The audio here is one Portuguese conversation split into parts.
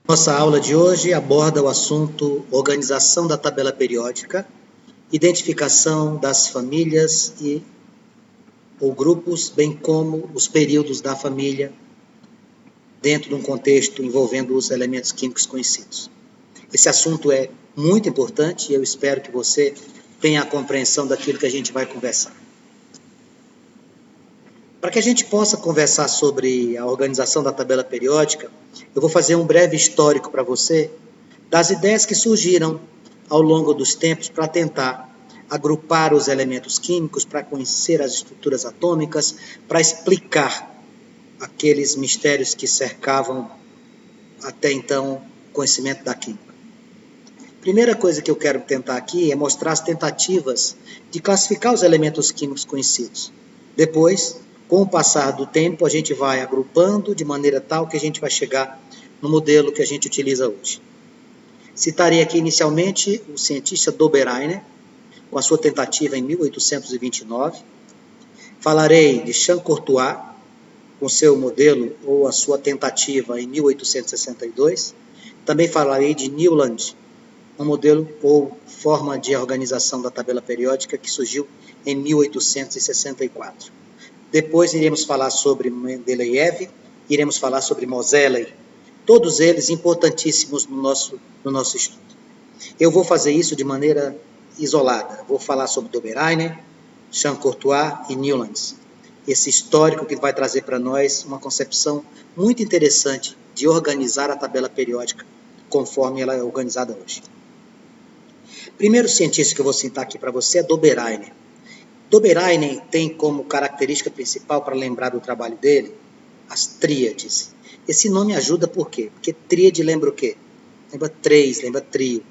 Nossa aula de hoje aborda o assunto organização da tabela periódica, identificação das famílias ou grupos, bem como os períodos da família dentro de um contexto envolvendo os elementos químicos conhecidos. Esse assunto é muito importante e eu espero que você tenha a compreensão daquilo que a gente vai conversar. Para que a gente possa conversar sobre a organização da tabela periódica, eu vou fazer um breve histórico para você das ideias que surgiram ao longo dos tempos para tentar agrupar os elementos químicos, para conhecer as estruturas atômicas, para explicar aqueles mistérios que cercavam até então o conhecimento da química. Primeira coisa que eu quero tentar aqui é mostrar as tentativas de classificar os elementos químicos conhecidos. Depois, com o passar do tempo, a gente vai agrupando de maneira tal que a gente vai chegar no modelo que a gente utiliza hoje. Citarei aqui inicialmente o cientista Dobereiner, com a sua tentativa em 1829. Falarei de Champ-Courtois, com seu modelo ou a sua tentativa em 1862. Também falarei de Newland, um modelo ou forma de organização da tabela periódica que surgiu em 1864. Depois iremos falar sobre Mendeleev, iremos falar sobre Moseley, todos eles importantíssimos no nosso estudo. Eu vou fazer isso de maneira isolada. Vou falar sobre Dobereiner, Champ-Courtois e Newlands. Esse histórico que vai trazer para nós uma concepção muito interessante de organizar a tabela periódica conforme ela é organizada hoje. Primeiro cientista que eu vou citar aqui para você é Dobereiner. Dobereiner tem como característica principal, para lembrar do trabalho dele, as tríades. Esse nome ajuda por quê? Porque tríade lembra o quê? Lembra três, lembra trio.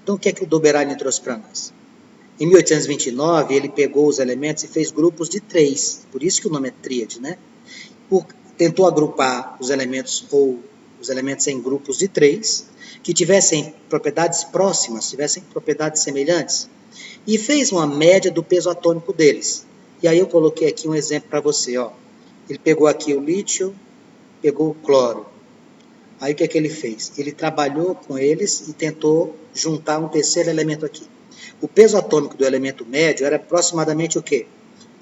Então, o que é que o Dobereiner trouxe para nós? Em 1829, ele pegou os elementos e fez grupos de 3, por isso que o nome é tríade, né? Tentou agrupar os elementos em grupos de 3, que tivessem propriedades próximas, tivessem propriedades semelhantes, e fez uma média do peso atômico deles. E aí eu coloquei aqui um exemplo para você, ó. Ele pegou aqui o lítio, pegou o cloro. Aí o que é que ele fez? Ele trabalhou com eles e tentou juntar um terceiro elemento aqui. O peso atômico do elemento médio era aproximadamente o quê?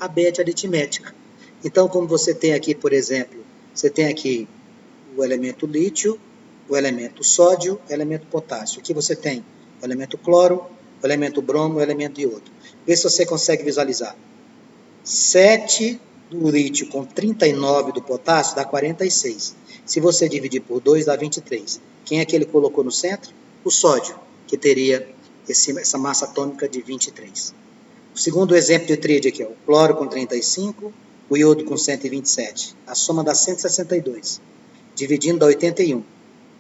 A média aritmética. Então, como você tem aqui, por exemplo, você tem aqui o elemento lítio, o elemento sódio, o elemento potássio. Aqui você tem o elemento cloro, o elemento bromo, o elemento iodo. Vê se você consegue visualizar. 7 do lítio com 39 do potássio dá 46. Se você dividir por 2, dá 23. Quem é que ele colocou no centro? O sódio, que teria essa massa atômica de 23. O segundo exemplo de tríade aqui é o cloro com 35, o iodo com 127. A soma dá 162. Dividindo dá 81.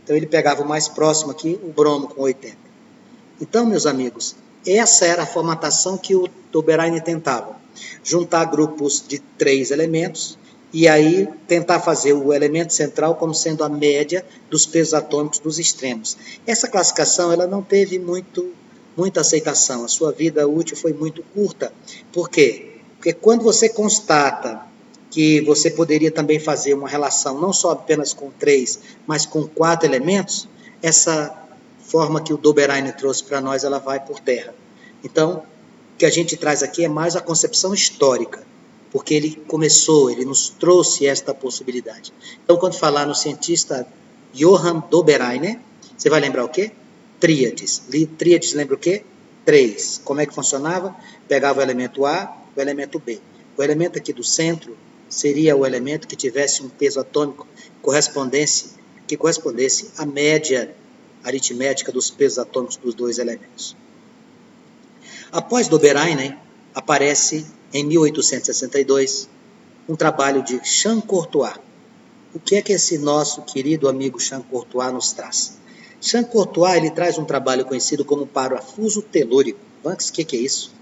Então ele pegava o mais próximo aqui, o bromo com 80. Então, meus amigos, essa era a formatação que o Dobereiner tentava. Juntar grupos de 3 elementos e aí tentar fazer o elemento central como sendo a média dos pesos atômicos dos extremos. Essa classificação ela não teve muita aceitação, a sua vida útil foi muito curta. Por quê? Porque quando você constata que você poderia também fazer uma relação não só apenas com 3, mas com 4 elementos, essa forma que o Dobereiner trouxe para nós, ela vai por terra. Então, o que a gente traz aqui é mais a concepção histórica, porque ele nos trouxe esta possibilidade. Então, quando falar no cientista Johann Dobereiner, você vai lembrar o quê? Tríades. Tríades lembra o quê? 3. Como é que funcionava? Pegava o elemento A, o elemento B. O elemento aqui do centro seria o elemento que tivesse um peso atômico que correspondesse à média aritmética dos pesos atômicos dos dois elementos. Após Dobereiner, aparece em 1862 um trabalho de Champ-Courtois. O que é que esse nosso querido amigo Champ-Courtois nos traz? Champ-Courtois ele traz um trabalho conhecido como parafuso telúrico. Antes, o que é isso?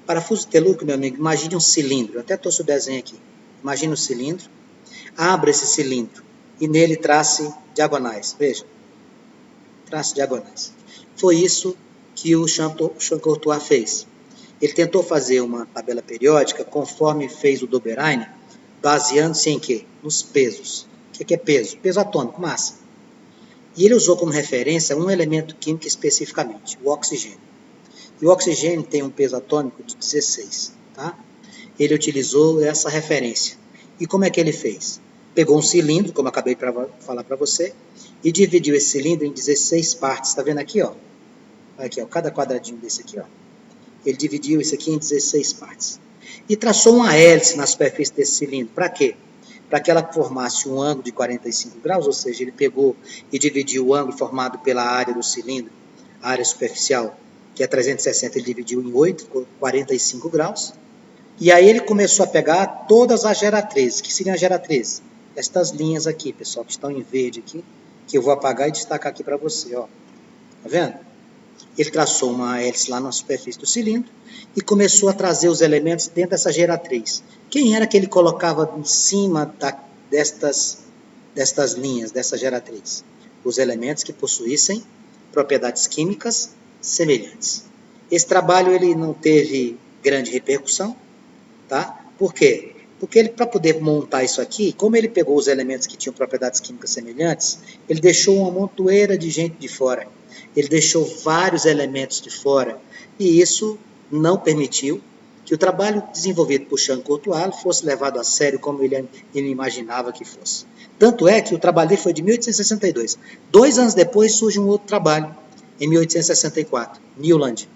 Parafuso telúrico, meu amigo, imagine um cilindro. Eu até trouxe o desenho aqui. Imagine um cilindro. Abra esse cilindro e nele trace diagonais. Veja. Trace diagonais. Foi isso que o Champ-Courtois fez. Ele tentou fazer uma tabela periódica conforme fez o Dobereiner, baseando-se em quê? Nos pesos. O que é peso? Peso atômico, massa. E ele usou como referência um elemento químico especificamente, o oxigênio. E o oxigênio tem um peso atômico de 16, tá? Ele utilizou essa referência. E como é que ele fez? Pegou um cilindro, como eu acabei de falar para você, e dividiu esse cilindro em 16 partes. Está vendo aqui, ó? Aqui, ó, cada quadradinho desse aqui, ó. Ele dividiu isso aqui em 16 partes. E traçou uma hélice na superfície desse cilindro. Para quê? Para que ela formasse um ângulo de 45 graus, ou seja, ele pegou e dividiu o ângulo formado pela área do cilindro, a área superficial, que é 360, ele dividiu em 8, ficou 45 graus. E aí ele começou a pegar todas as geratrizes. Que seriam as geratrizes? Estas linhas aqui, pessoal, que estão em verde aqui, que eu vou apagar e destacar aqui para você, ó. Tá vendo? Ele traçou uma hélice lá na superfície do cilindro e começou a trazer os elementos dentro dessa geratriz. Quem era que ele colocava em cima destas linhas, dessa geratriz? Os elementos que possuíssem propriedades químicas semelhantes. Esse trabalho ele não teve grande repercussão, tá? Por quê? Porque ele, para poder montar isso aqui, como ele pegou os elementos que tinham propriedades químicas semelhantes, ele deixou uma montoeira de gente de fora. Ele deixou vários elementos de fora. E isso não permitiu que o trabalho desenvolvido por Jean Courtois fosse levado a sério como ele imaginava que fosse. Tanto é que o trabalho dele foi de 1862. 2 anos depois surge um outro trabalho, em 1864, Newland,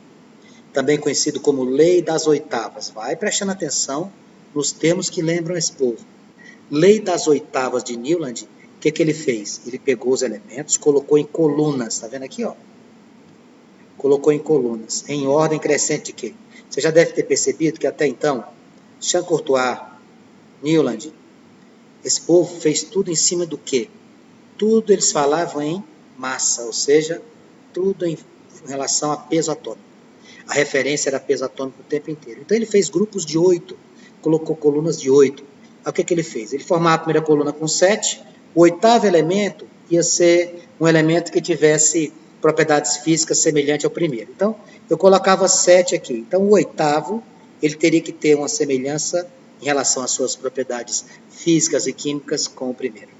também conhecido como Lei das Oitavas. Vai prestando atenção nos termos que lembram esse povo. Lei das Oitavas de Newland, o que ele fez? Ele pegou os elementos, colocou em colunas, está vendo aqui, ó? Colocou em colunas, em ordem crescente de quê? Você já deve ter percebido que até então, Jean Courtois, Newland, esse povo fez tudo em cima do quê? Tudo eles falavam em massa, ou seja, tudo em relação a peso atômico. A referência era peso atômico o tempo inteiro. Então ele fez grupos de 8, colocou colunas de 8. Aí o que ele fez? Ele formava a primeira coluna com 7, o oitavo elemento ia ser um elemento que tivesse propriedades físicas semelhantes ao primeiro. Então, eu colocava 7 aqui. Então, o oitavo, ele teria que ter uma semelhança em relação às suas propriedades físicas e químicas com o primeiro.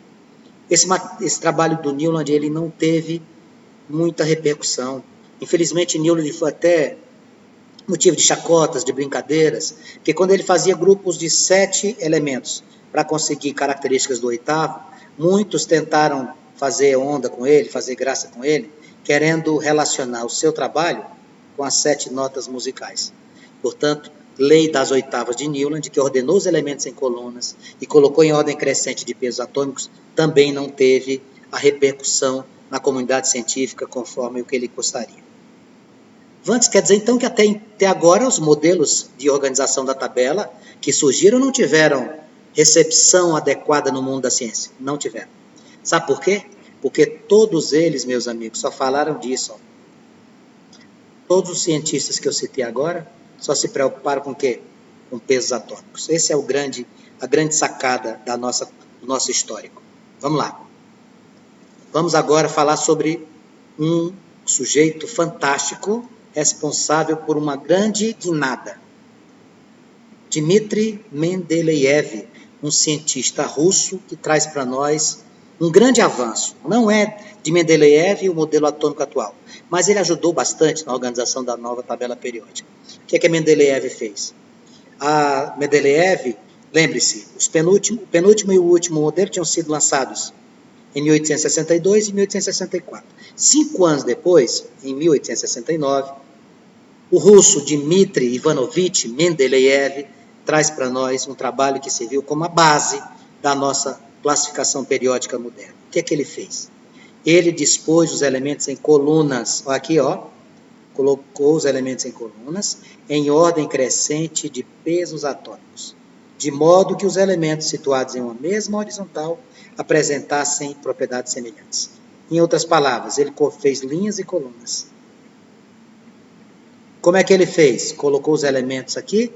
Esse trabalho do Newland, ele não teve muita repercussão. Infelizmente, Newland foi até motivo de chacotas, de brincadeiras, porque quando ele fazia grupos de 7 elementos para conseguir características do oitavo, muitos tentaram fazer onda com ele, fazer graça com ele, querendo relacionar o seu trabalho com as 7 notas musicais. Portanto, Lei das Oitavas de Newland, que ordenou os elementos em colunas e colocou em ordem crescente de pesos atômicos, também não teve a repercussão na comunidade científica conforme o que ele gostaria. Vantes, quer dizer então que até agora os modelos de organização da tabela que surgiram não tiveram recepção adequada no mundo da ciência. Não tiveram. Sabe por quê? Porque todos eles, meus amigos, só falaram disso. Ó. Todos os cientistas que eu citei agora só se preocuparam com o quê? Com pesos atômicos. Esse é a grande sacada do nosso histórico. Vamos lá. Vamos agora falar sobre um sujeito fantástico responsável por uma grande guinada. Dmitry Mendeleev, um cientista russo que traz para nós um grande avanço. Não é de Mendeleev o modelo atômico atual, mas ele ajudou bastante na organização da nova tabela periódica. O que Mendeleev fez? A Mendeleev, lembre-se, o penúltimo e o último modelo tinham sido lançados em 1862 e 1864. 5 anos depois, em 1869, o russo Dmitry Ivanovich Mendeleev traz para nós um trabalho que serviu como a base da nossa classificação periódica moderna. O que ele fez? Ele dispôs os elementos em colunas, aqui, ó, colocou os elementos em colunas em ordem crescente de pesos atômicos, de modo que os elementos situados em uma mesma horizontal apresentassem propriedades semelhantes. Em outras palavras, ele fez linhas e colunas. Como é que ele fez? Colocou os elementos aqui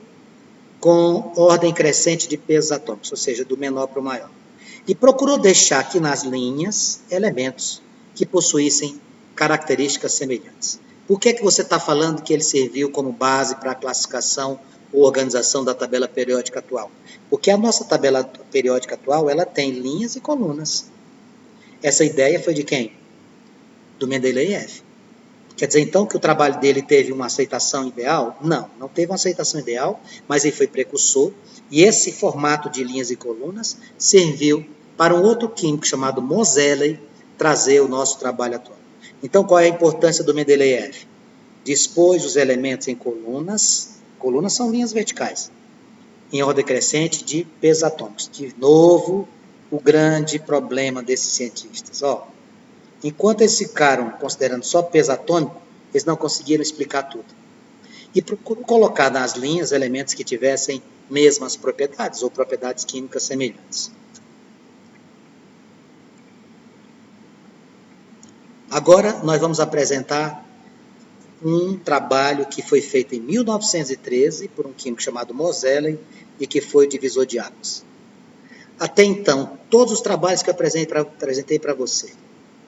com ordem crescente de pesos atômicos, ou seja, do menor para o maior. E procurou deixar aqui nas linhas elementos que possuíssem características semelhantes. Por que você está falando que ele serviu como base para a classificação ou organização da tabela periódica atual? Porque a nossa tabela periódica atual ela tem linhas e colunas. Essa ideia foi de quem? do Mendeleev. Quer dizer, então, que o trabalho dele teve uma aceitação ideal? Não, não teve uma aceitação ideal, mas ele foi precursor, e esse formato de linhas e colunas serviu para um outro químico chamado Moseley trazer o nosso trabalho atual. Então, qual é a importância do Mendeleev? Dispôs os elementos em colunas, colunas são linhas verticais, em ordem crescente de pesos atômicos. De novo, o grande problema desses cientistas. Enquanto eles ficaram considerando só peso atômico, eles não conseguiram explicar tudo. E colocar nas linhas elementos que tivessem mesmas propriedades ou propriedades químicas semelhantes. Agora nós vamos apresentar um trabalho que foi feito em 1913 por um químico chamado Moseley e que foi divisor de águas. Até então, todos os trabalhos que eu apresentei para você,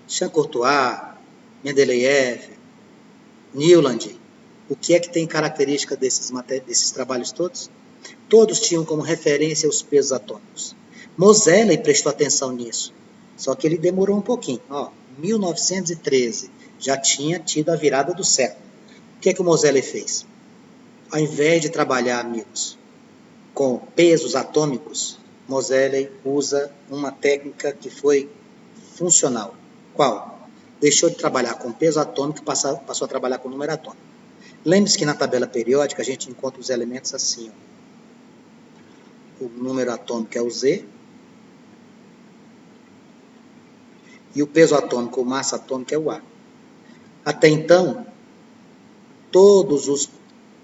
Champ-Courtois, Mendeleev, Newland, o que é que tem característica desses trabalhos todos? Todos tinham como referência os pesos atômicos. Moseley prestou atenção nisso, só que ele demorou um pouquinho. 1913, já tinha tido a virada do século. O que é que o Moseley fez? Ao invés de trabalhar, amigos, com pesos atômicos, Moseley usa uma técnica que foi funcional. Qual? Deixou de trabalhar com peso atômico e passou a trabalhar com número atômico. Lembre-se que na tabela periódica a gente encontra os elementos assim. O número atômico é o Z. E o peso atômico, ou massa atômica, é o A. Até então, todos os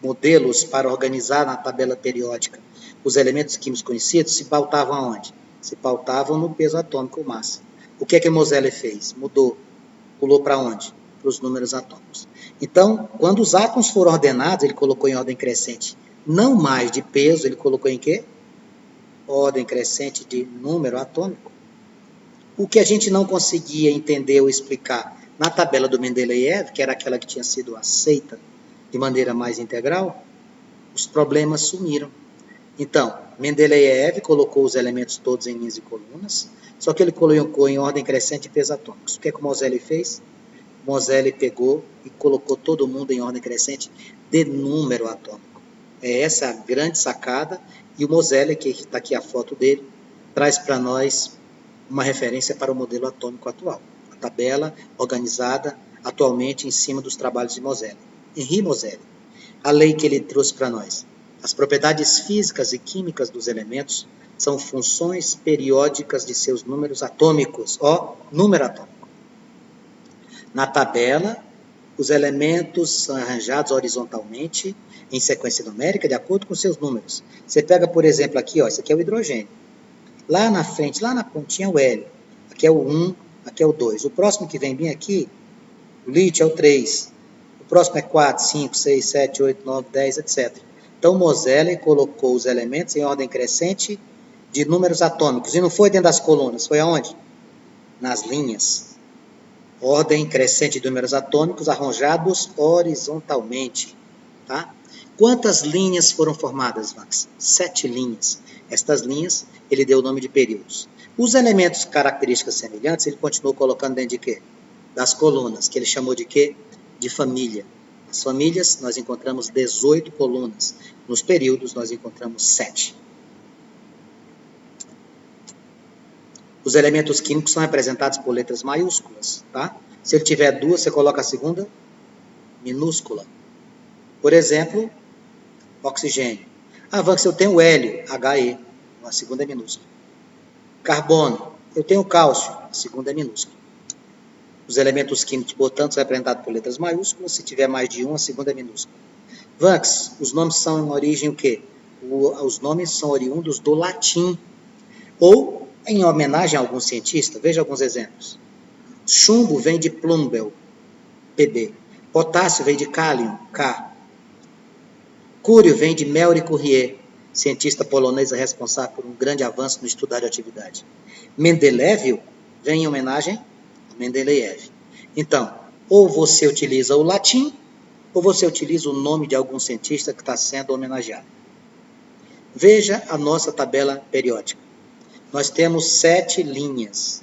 modelos para organizar na tabela periódica os elementos químicos conhecidos se pautavam aonde? Se pautavam no peso atômico ou massa. O que é que Moseley fez? Mudou. Pulou para onde? Para os números atômicos. Então, quando os átomos foram ordenados, ele colocou em ordem crescente, não mais de peso, ele colocou em quê? Ordem crescente de número atômico. O que a gente não conseguia entender ou explicar na tabela do Mendeleev, que era aquela que tinha sido aceita de maneira mais integral, os problemas sumiram. Então, Mendeleev colocou os elementos todos em linhas e colunas, só que ele colocou em ordem crescente de pesos atômicos. O que é que o Moseley fez? O Moseley pegou e colocou todo mundo em ordem crescente de número atômico. É essa a grande sacada, e o Moseley, que está aqui a foto dele, traz para nós uma referência para o modelo atômico atual. A tabela organizada atualmente em cima dos trabalhos de Moseley. Henri Moseley. A lei que ele trouxe para nós. As propriedades físicas e químicas dos elementos são funções periódicas de seus números atômicos. Número atômico. Na tabela, os elementos são arranjados horizontalmente em sequência numérica de acordo com seus números. Você pega, por exemplo, aqui, esse aqui é o hidrogênio. Lá na frente, lá na pontinha, é o hélio. Aqui é o 1, aqui é o 2. O próximo que vem bem aqui, o lítio, é o 3. O próximo é 4, 5, 6, 7, 8, 9, 10, etc. Então, Moseley colocou os elementos em ordem crescente de números atômicos. E não foi dentro das colunas, foi aonde? Nas linhas. Ordem crescente de números atômicos arranjados horizontalmente. Tá? Quantas linhas foram formadas, Max? 7 linhas. Estas linhas, ele deu o nome de períodos. Os elementos características semelhantes, ele continuou colocando dentro de quê? Das colunas, que ele chamou de quê? De família. Nas famílias, nós encontramos 18 colunas. Nos períodos, nós encontramos 7. Os elementos químicos são representados por letras maiúsculas. Tá? Se ele tiver duas, você coloca a segunda minúscula. Por exemplo, oxigênio. Vanx, eu tenho hélio, He, a segunda é minúscula. Carbono, eu tenho cálcio, a segunda é minúscula. Os elementos químicos, portanto, são representados por letras maiúsculas. Se tiver mais de um, a segunda é minúscula. Vanx, os nomes são em origem o quê? Os nomes são oriundos do latim. Ou em homenagem a algum cientista. Veja alguns exemplos. Chumbo vem de plumbel, Pb. Potássio vem de cálium, K. Cúrio vem de Melry Currier, cientista polonês responsável por um grande avanço no estudo da radioatividade. Mendeleev vem em homenagem a Mendeleev. Então, ou você utiliza o latim, ou você utiliza o nome de algum cientista que está sendo homenageado. Veja a nossa tabela periódica. Nós temos 7 linhas.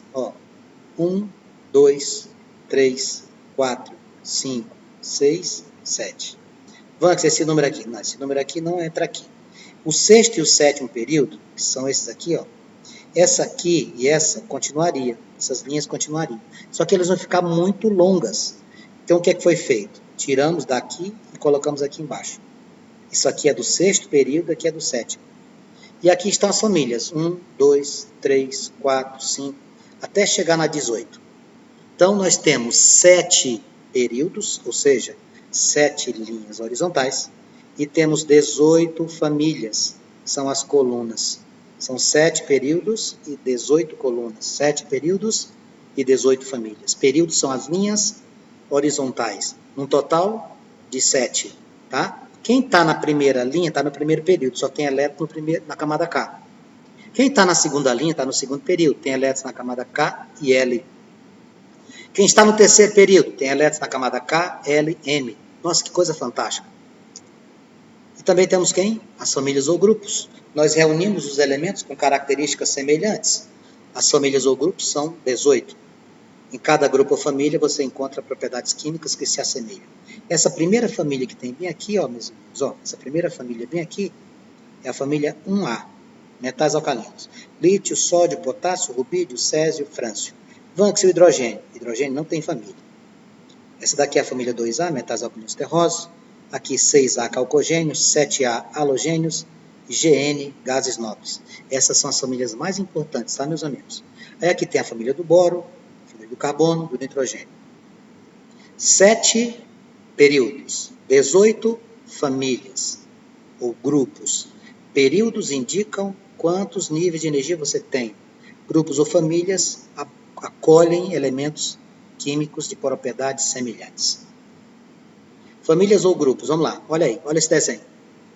1, 2, 3, 4, 5, 6, 7. Vamos, esse número aqui. Não, esse número aqui não entra aqui. O sexto e o sétimo período, que são esses aqui, ó. Essa aqui e essa continuaria. Essas linhas continuariam. Só que elas vão ficar muito longas. Então, o que é que foi feito? Tiramos daqui e colocamos aqui embaixo. Isso aqui é do sexto período, aqui é do sétimo. E aqui estão as famílias. 1, 2, 3, 4, 5, até chegar na 18. Então, nós temos 7 períodos, ou seja, 7 linhas horizontais, e temos 18 famílias, são as colunas. São 7 períodos e 18 colunas. 7 períodos e 18 famílias. Períodos são as linhas horizontais, num total de 7. Tá? Quem está na primeira linha está no primeiro período, só tem elétron na camada K. Quem está na segunda linha está no segundo período, tem elétrons na camada K e L. Quem está no terceiro período tem elétrons na camada K, L, M. Nossa, que coisa fantástica. E também temos quem? As famílias ou grupos. Nós reunimos os elementos com características semelhantes. As famílias ou grupos são 18. Em cada grupo ou família você encontra propriedades químicas que se assemelham. Essa primeira família que tem bem aqui, ó, meus amigos, ó, essa primeira família bem aqui é a família 1A, metais alcalinos. Lítio, sódio, potássio, rubídio, césio, frâncio. Vamos, o hidrogênio. Hidrogênio não tem família. Essa daqui é a família 2A, metais alcalinos terrosos. Aqui 6A, calcogênios, 7A, halogênios, GN, gases nobres. Essas são as famílias mais importantes, tá, meus amigos? Aí aqui tem a família do boro, a família do carbono, do nitrogênio. 7 períodos, 18 famílias ou grupos. Períodos indicam quantos níveis de energia você tem. Grupos ou famílias acolhem elementos químicos de propriedades semelhantes. Famílias ou grupos, vamos lá, olha aí, olha esse desenho.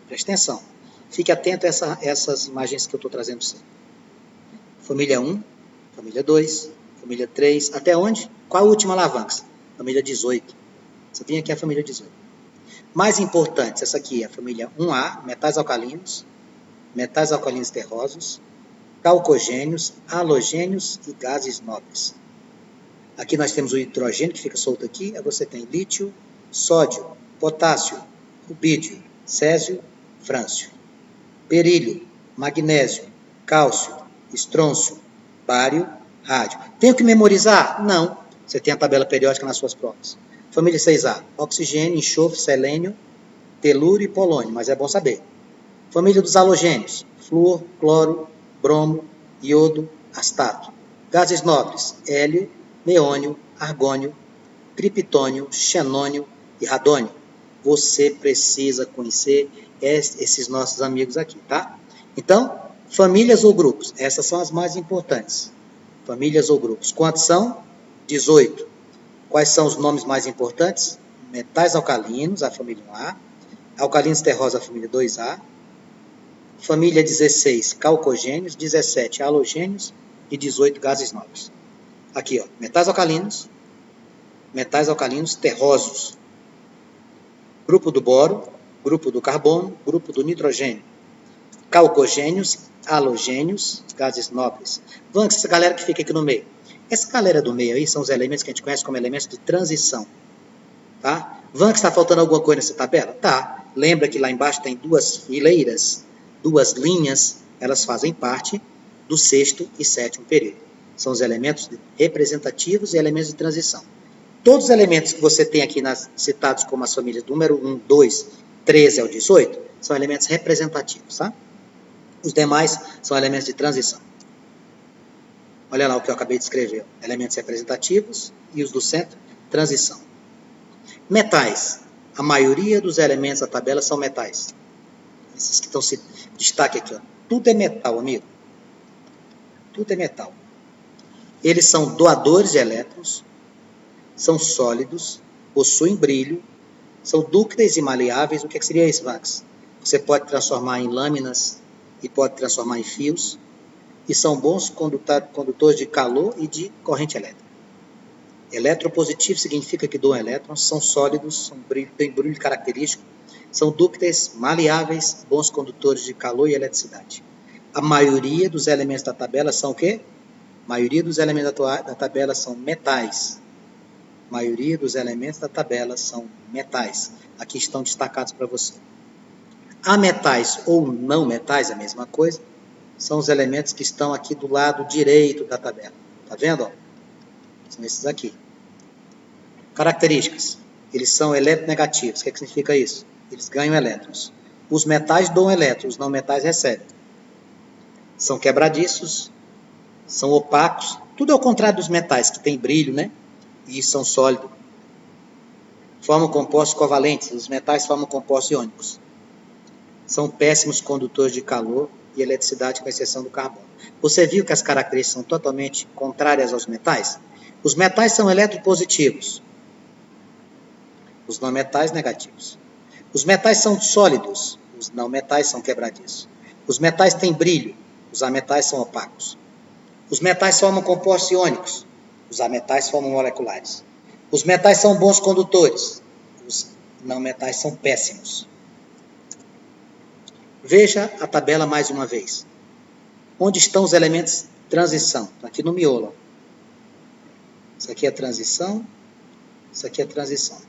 Preste atenção. Fique atento a essas imagens que eu estou trazendo para você. Família 1, família 2, família 3, até onde? Qual a última alavanca? Família 18. Você tem aqui a família 18. Mais importantes, essa aqui é a família 1A, metais alcalinos terrosos, calcogênios, halogênios e gases nobres. Aqui nós temos o hidrogênio que fica solto aqui, aí você tem lítio, sódio, potássio, rubídio, césio, frâncio. Berílio, magnésio, cálcio, estrôncio, bário, rádio. Tenho que memorizar? Não. Você tem a tabela periódica nas suas provas. Família 6A, oxigênio, enxofre, selênio, telúrio e polônio, mas é bom saber. Família dos halogênios, flúor, cloro, bromo, iodo, astato. Gases nobres, hélio, neônio, argônio, criptônio, xenônio e radônio. Você precisa conhecer esses nossos amigos aqui, tá? Então, famílias ou grupos, essas são as mais importantes. Famílias ou grupos. Quantos são? 18. Quais são os nomes mais importantes? Metais alcalinos, a família 1A. Alcalinos terrosos, a família 2A. Família 16, calcogênios. 17, halogênios. E 18, gases nobres. Aqui, ó, metais alcalinos terrosos. Grupo do boro, grupo do carbono, grupo do nitrogênio. Calcogênios, halogênios, gases nobres. Vamos, essa galera que fica aqui no meio. Essa galera do meio aí são os elementos que a gente conhece como elementos de transição. Tá? Vamos, está faltando alguma coisa nessa tabela? Tá. Lembra que lá embaixo tem 2 fileiras, 2 linhas, elas fazem parte do sexto e sétimo período. São os elementos representativos e elementos de transição. Todos os elementos que você tem aqui citados como as famílias número 1, 2, 13 ao 18, são elementos representativos, tá? Os demais são elementos de transição. Olha lá o que eu acabei de escrever. Elementos representativos e os do centro, transição. Metais. A maioria dos elementos da tabela são metais. Esses que estão se destaque aqui, ó. Tudo é metal, amigo. Tudo é metal. Eles são doadores de elétrons, são sólidos, possuem brilho, são dúcteis e maleáveis. O que seria isso, Max? Você pode transformar em lâminas e pode transformar em fios, e são bons condutores de calor e de corrente elétrica. Eletropositivo significa que doam elétrons, são sólidos, têm brilho característico, são dúcteis, maleáveis, bons condutores de calor e eletricidade. A maioria dos elementos da tabela são o quê? A maioria dos elementos da tabela são metais. maioria dos elementos da tabela são metais. Aqui estão destacados para você. Ametais ou não metais, a mesma coisa, são os elementos que estão aqui do lado direito da tabela. Tá vendo? São esses aqui. Características. Eles são eletronegativos. O que significa isso? Eles ganham elétrons. Os metais dão elétrons, os não metais recebem. São quebradiços, são opacos. Tudo ao contrário dos metais, que tem brilho, né? E são sólidos. Formam compostos covalentes. Os metais formam compostos iônicos. São péssimos condutores de calor e eletricidade, com exceção do carbono. Você viu que as características são totalmente contrárias aos metais? Os metais são eletropositivos. Os não metais, negativos. Os metais são sólidos. Os não metais são quebradiços. Os metais têm brilho. Os ametais são opacos. Os metais formam compostos iônicos. Os ametais formam moleculares. Os metais são bons condutores. Os não metais são péssimos. Veja a tabela mais uma vez. Onde estão os elementos de transição? Aqui no miolo. Isso aqui é transição. Isso aqui é transição.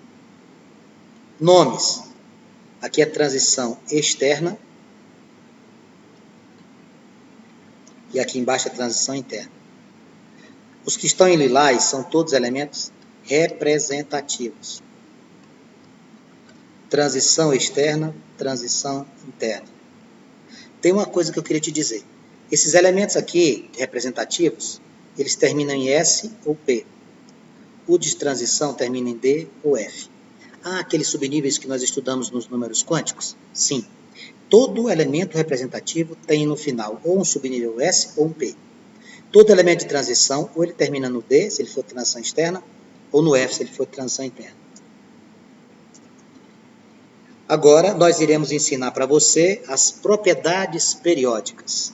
Nomes. Aqui é transição externa. E aqui embaixo é transição interna. Os que estão em lilás são todos elementos representativos. Transição externa, transição interna. Tem uma coisa que eu queria te dizer. Esses elementos aqui, representativos, eles terminam em S ou P. O de transição termina em D ou F. Aqueles subníveis que nós estudamos nos números quânticos? Sim. Todo elemento representativo tem no final ou um subnível S ou um P. Todo elemento de transição, ou ele termina no D, se ele for transição externa, ou no F, se ele for transição interna. Agora, nós iremos ensinar para você as propriedades periódicas.